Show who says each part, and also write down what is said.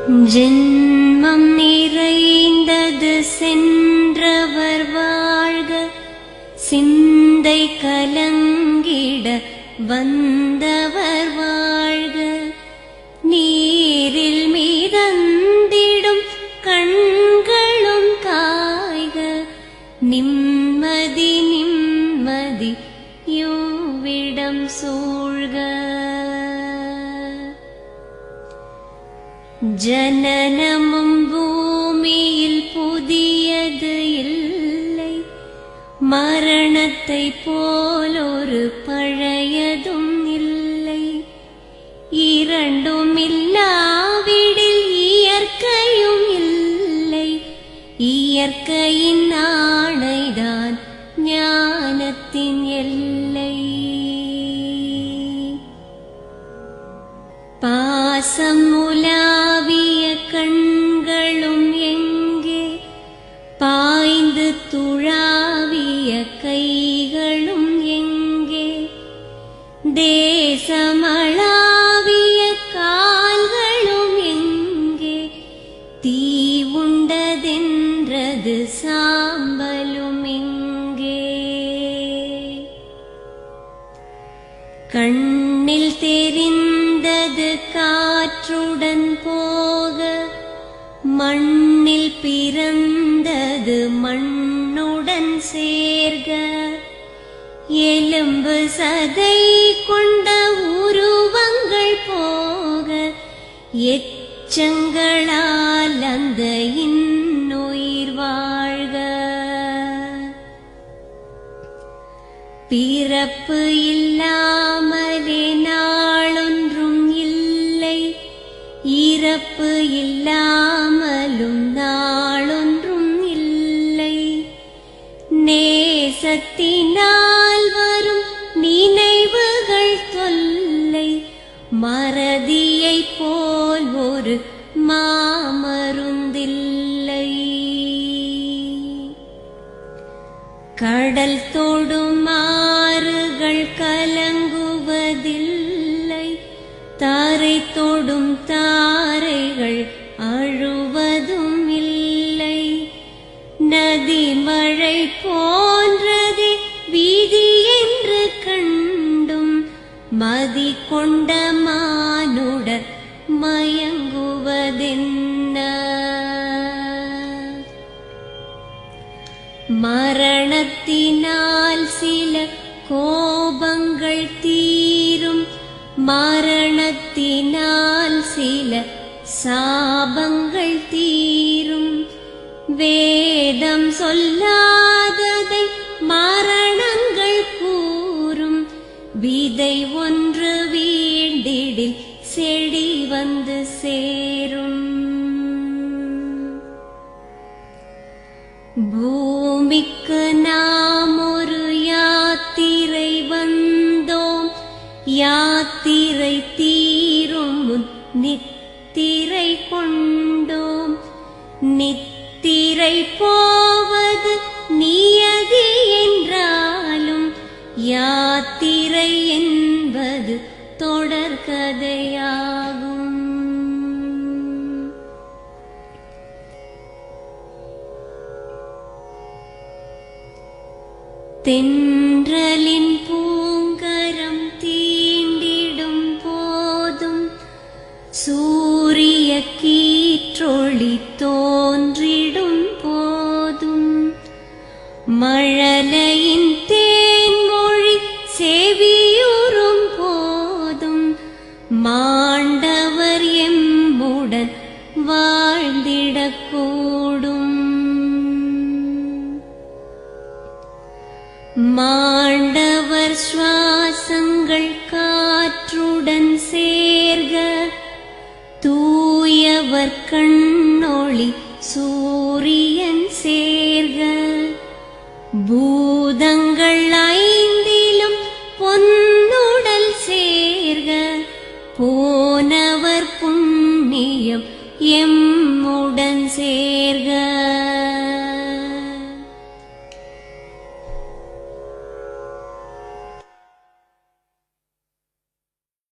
Speaker 1: ஜென்மம் நிறைந்தது சென்றவர் வாழ்க, சிந்தை கலங்கிட வந்தவர் வாழ்க. நீரில் மிதந்திடும் கண்களும் காய்க, நிம்மதி நிம்மதி யோவிடம் சூழ்க. ஜனனமும் பூமியில் புதியது இல்லை, மரணத்தை போலொரு பழையதும் இல்லை. இரண்டும் இல்லாவிடில் இயற்கையும் இல்லை, இயற்கையின் ஆணைதான் ஞானத்தின் எல்லை. பாசம் உலாவிய கண்களும் எங்கே, பாய்ந்து துழாவிய கைகளும் எங்கே, தேசமளாவிய கால்களும் எங்கே, தீ உண்டதென்றது சாம்பலும் எங்கே. கண்ணில் தெரிந்தது காற்றுடன் போக, மண்ணில் பிறந்தது மண்ணுடன் சேர்க. எலும்பு சதை கொண்ட உருவங்கள் போக, எச்சங்களால் அந்த இன்னுயிர் வாழ்க. பிறப்பு இல்லாமலே நாளொன்றும் இல்லை, இறப்பு இல்லாமலும் நாளொன்றும் இல்லை. நேசத்தினால் வரும் நினைவுகள் தொல்லை, மறதியைப் போல் ஒரு மாமருந்தில்லை. கடல் தொடும் ஆறுகள் கலங்குவதில்லை, தாரை தொடும் தாரைகள் அழுவதும் இல்லை. நதி மழை போன்றதே வீதி என்று கண்டும், மதி கொண்ட மானுடர் மயங்குவதென்ன. மரணத்தினால் சில கோபங்கள் தீரும், மரணத்தினால் சில சாபங்கள் தீரும். வேதம் சொல்லாததை மரணங்கள் கூறும், விதை ஒன்று வீண்டிடில் செடி வந்து சேரும். பூமிக்கு நாம் ஒரு யாத்திரை வந்தோம், யாத்திரை தீரும் முன் நித்திரை கொண்டோம். நித்திரை போவது நியதி என்றாலும், யாத்திரை என்பது தொடர்கதையாகும். தென்